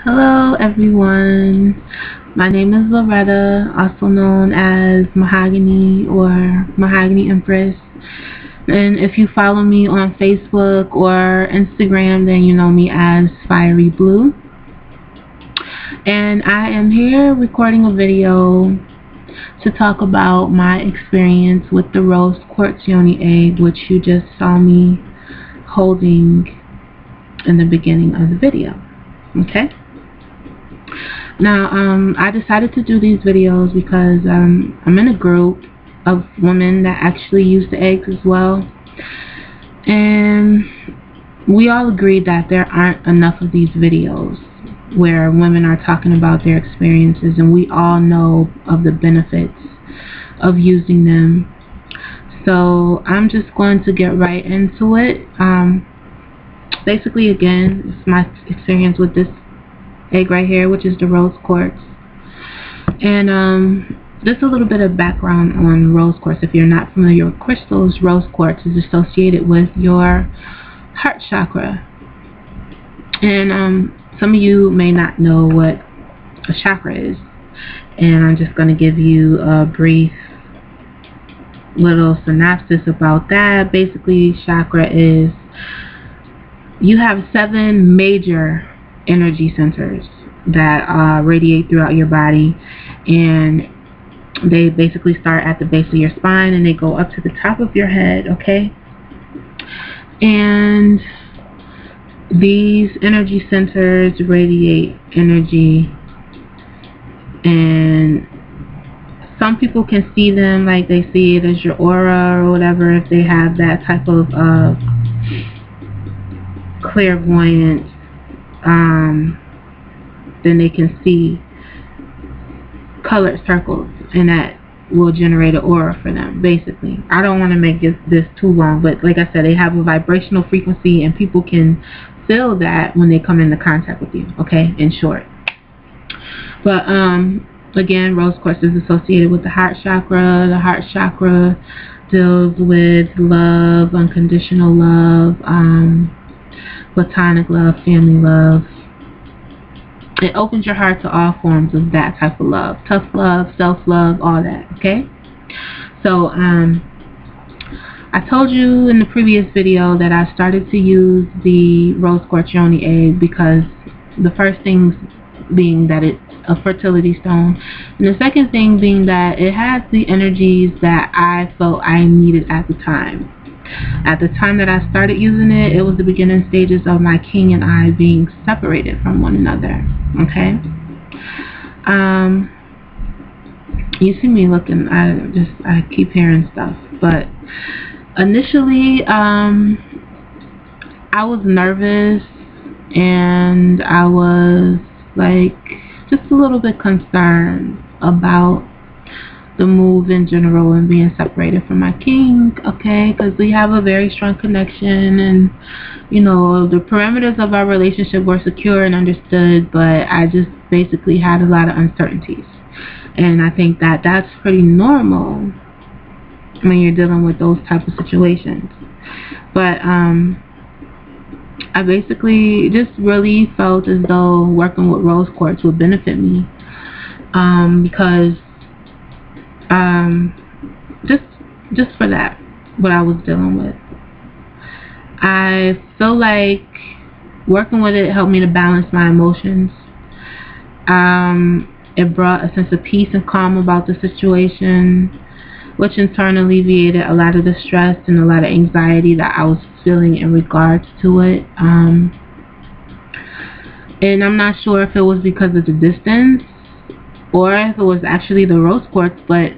Hello everyone, my name is Loretta, also known as Mahogany or Mahogany Empress, and if you follow me on Facebook or Instagram, then you know me as Fiery Blue. And I am here recording a video to talk about my experience with the Rose Quartz Yoni Egg, which you just saw me holding in the beginning of the video. Okay? Now, I decided to do these videos because I'm in a group of women that actually use the eggs as well, and we all agreed that there aren't enough of these videos where women are talking about their experiences, and we all know of the benefits of using them. So I'm just going to get right into it. Basically, again, it's my experience with this egg right here, which is the rose quartz. And just a little bit of background on rose quartz. If you're not familiar with crystals, rose quartz is associated with your heart chakra. And some of you may not know what a chakra is, and I'm just going to give you a brief little synopsis about that. Basically, chakra is, you have 7 major energy centers that radiate throughout your body, and they basically start at the base of your spine and they go up to the top of your head, okay? And these energy centers radiate energy, and some people can see them, like they see it as your aura or whatever, if they have that type of clairvoyance. Then they can see colored circles, and that will generate an aura for them. Basically, I don't want to make this too long, but like I said, they have a vibrational frequency, and people can feel that when they come into contact with you, okay, in short. But again, rose quartz is associated with the heart chakra. The heart chakra deals with love, unconditional love, platonic love, family love. It opens your heart to all forms of that type of love. Tough love, self-love, all that, okay? So, I told you in the previous video that I started to use the Rose Quartz Yoni Egg because the first thing being that it's a fertility stone, and the second thing being that it has the energies that I felt I needed at the time. At the time that I started using it, it was the beginning stages of my king and I being separated from one another, okay? You see me looking, I keep hearing stuff, but initially, I was nervous, and I was like just a little bit concerned about the move in general and being separated from my king, okay, because we have a very strong connection, and you know, the parameters of our relationship were secure and understood, but I just basically had a lot of uncertainties, and I think that that's pretty normal when you're dealing with those type of situations. But I basically just really felt as though working with rose quartz would benefit me, because just for that, what I was dealing with. I feel like working with it helped me to balance my emotions. It brought a sense of peace and calm about the situation, which in turn alleviated a lot of the stress and a lot of anxiety that I was feeling in regards to it. And I'm not sure if it was because of the distance or if it was actually the rose quartz, but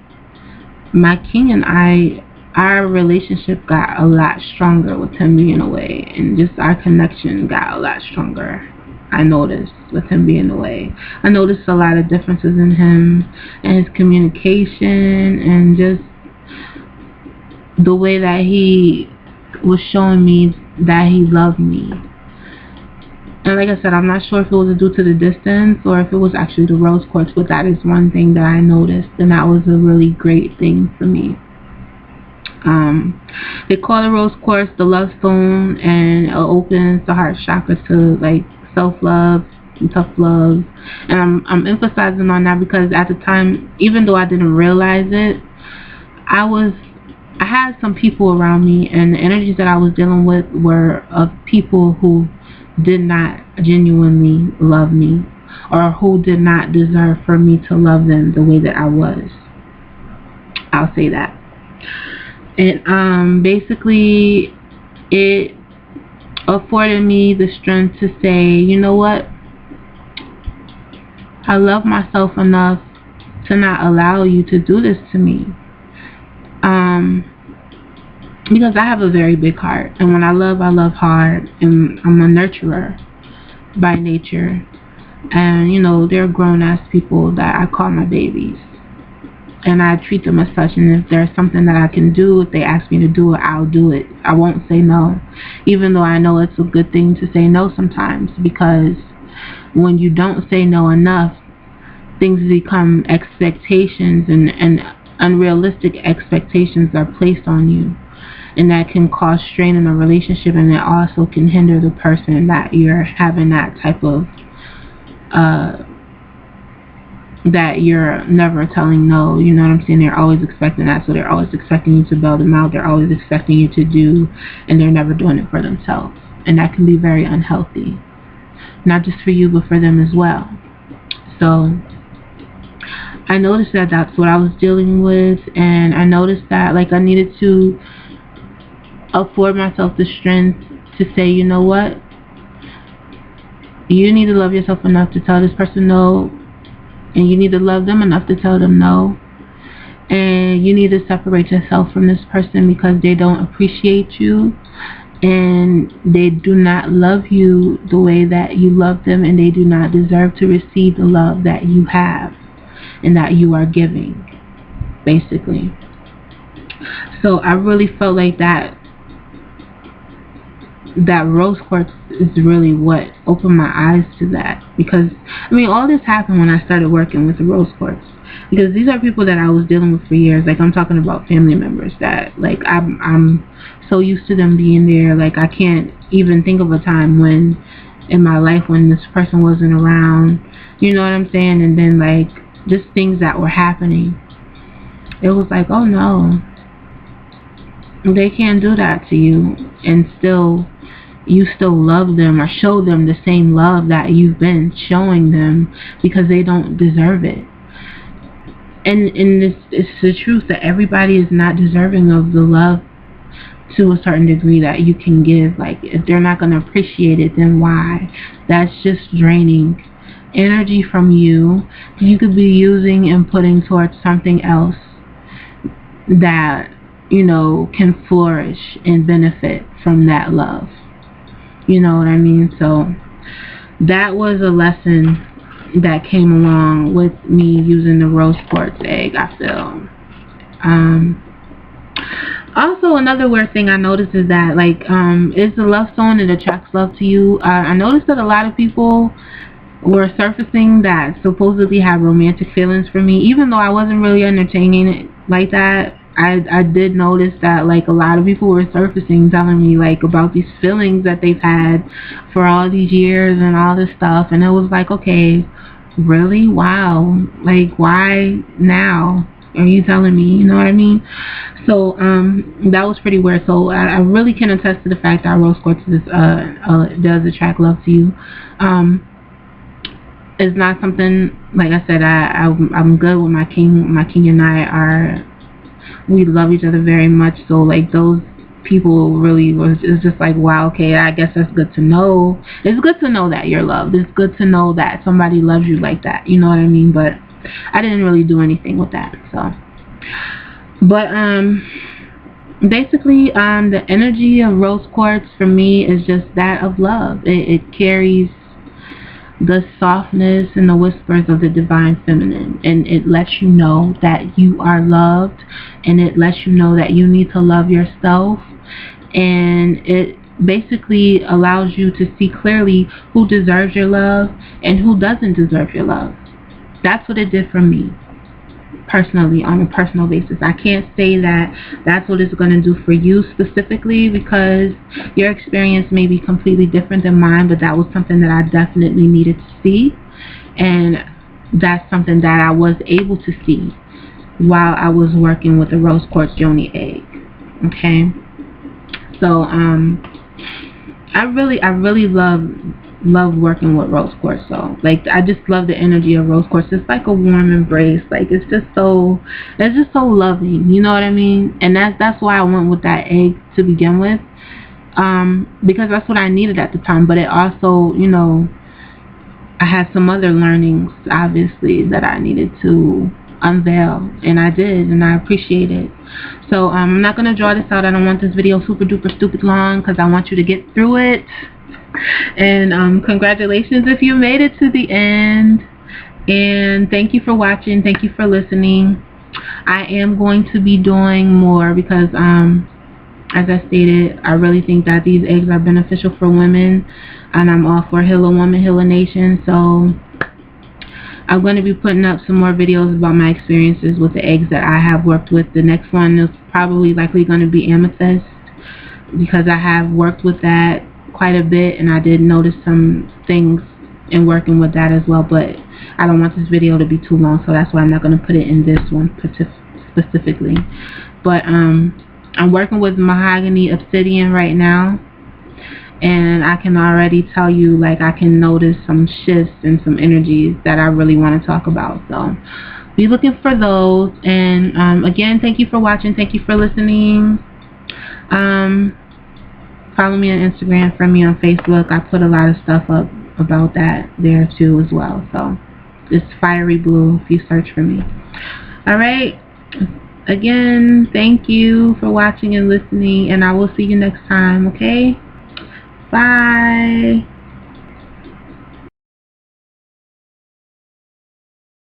my king and I, our relationship got a lot stronger with him being away, and just our connection got a lot stronger. I noticed with him being away. I noticed a lot of differences in him and his communication, and just the way that he was showing me that he loved me. And like I said, I'm not sure if it was due to the distance or if it was actually the rose quartz, but that is one thing that I noticed, and that was a really great thing for me. They call the rose quartz the love stone, and it opens the heart chakra to like self-love, some tough love. And I'm emphasizing on that because at the time, even though I didn't realize it, I had some people around me, and the energies that I was dealing with were of people who did not genuinely love me, or who did not deserve for me to love them the way that I was. I'll say that. And basically it afforded me the strength to say, you know what, I love myself enough to not allow you to do this to me. Because I have a very big heart, and when I love hard, and I'm a nurturer by nature. And you know, they're grown-ass people that I call my babies, and I treat them as such. And if there's something that I can do, if they ask me to do it, I'll do it. I won't say no, even though I know it's a good thing to say no sometimes, because when you don't say no enough, things become expectations, and unrealistic expectations are placed on you, and that can cause strain in a relationship, and it also can hinder the person that you're having that type of that you're never telling no. You know what I'm saying? They're always expecting that, so they're always expecting you to bail them out. They're always expecting you to do, and they're never doing it for themselves, and that can be very unhealthy, not just for you but for them as well. So I noticed that that's what I was dealing with, and I noticed that like I needed to afford myself the strength to say, you know what, you need to love yourself enough to tell this person no, and you need to love them enough to tell them no, and you need to separate yourself from this person because they don't appreciate you, and they do not love you the way that you love them, and they do not deserve to receive the love that you have and that you are giving, basically. So I really felt like that rose quartz is really what opened my eyes to that, because I mean, all this happened when I started working with the rose quartz, because these are people that I was dealing with for years. Like, I'm talking about family members that like I'm so used to them being there, like I can't even think of a time when in my life when this person wasn't around, you know what I'm saying? And then like just things that were happening, it was like, oh no, they can't do that to you, and still you still love them or show them the same love that you've been showing them, because they don't deserve it. And it's the truth that everybody is not deserving of the love to a certain degree that you can give. Like, if they're not going to appreciate it, then why? That's just draining energy from you could be using and putting towards something else that, you know, can flourish and benefit from that love. You know what I mean? So that was a lesson that came along with me using the rose quartz egg, I feel. Also, another weird thing I noticed is that, like, it's a love stone, it attracts love to you. I noticed that a lot of people were surfacing that supposedly have romantic feelings for me, even though I wasn't really entertaining it like that. I did notice that like a lot of people were surfacing, telling me like about these feelings that they've had for all these years and all this stuff, and it was like, okay, really? Wow. Like, why now are you telling me? You know what I mean? So that was pretty weird. So I really can attest to the fact that rose quartz does attract love to you. It's not something, like I said, I'm good with my king. My king and I we love each other very much. So like those people really it's just like, wow, okay, I guess that's good to know. It's good to know that you're loved. It's good to know that somebody loves you like that. You know what I mean? But I didn't really do anything with that. So, but basically, the energy of rose quartz for me is just that of love. It carries the softness and the whispers of the divine feminine, and it lets you know that you are loved, and it lets you know that you need to love yourself, and it basically allows you to see clearly who deserves your love and who doesn't deserve your love. That's what it did for me. personally, on a personal basis. I can't say that that's what it's going to do for you specifically, because your experience may be completely different than mine, but that was something that I definitely needed to see, and that's something that I was able to see while I was working with the Rose Quartz Yoni Egg. Okay, so I really love working with Rose Quartz. So like, I just love the energy of Rose Quartz. It's like a warm embrace. Like, it's just so loving, you know what I mean? And that's why I went with that egg to begin with, because that's what I needed at the time. But it also, you know, I had some other learnings, obviously, that I needed to unveil, and I did, and I appreciate it. So I'm not gonna draw this out. I don't want this video super duper stupid long, because I want you to get through it. And congratulations if you made it to the end, and thank you for watching, thank you for listening. I am going to be doing more, because as I stated, I really think that these eggs are beneficial for women, and I'm all for Heal a Woman, Heal a Nation. So I'm going to be putting up some more videos about my experiences with the eggs that I have worked with. The next one is probably likely going to be amethyst, because I have worked with that quite a bit, and I did notice some things in working with that as well. But I don't want this video to be too long, so that's why I'm not going to put it in this one specifically. But I'm working with mahogany obsidian right now, and I can already tell you, like, I can notice some shifts and some energies that I really want to talk about. So be looking for those. And again, thank you for watching, thank you for listening. Follow me on Instagram, friend me on Facebook. I put a lot of stuff up about that there too as well. So it's Fiery Blue if you search for me. Alright, again, thank you for watching and listening, and I will see you next time. Okay, bye.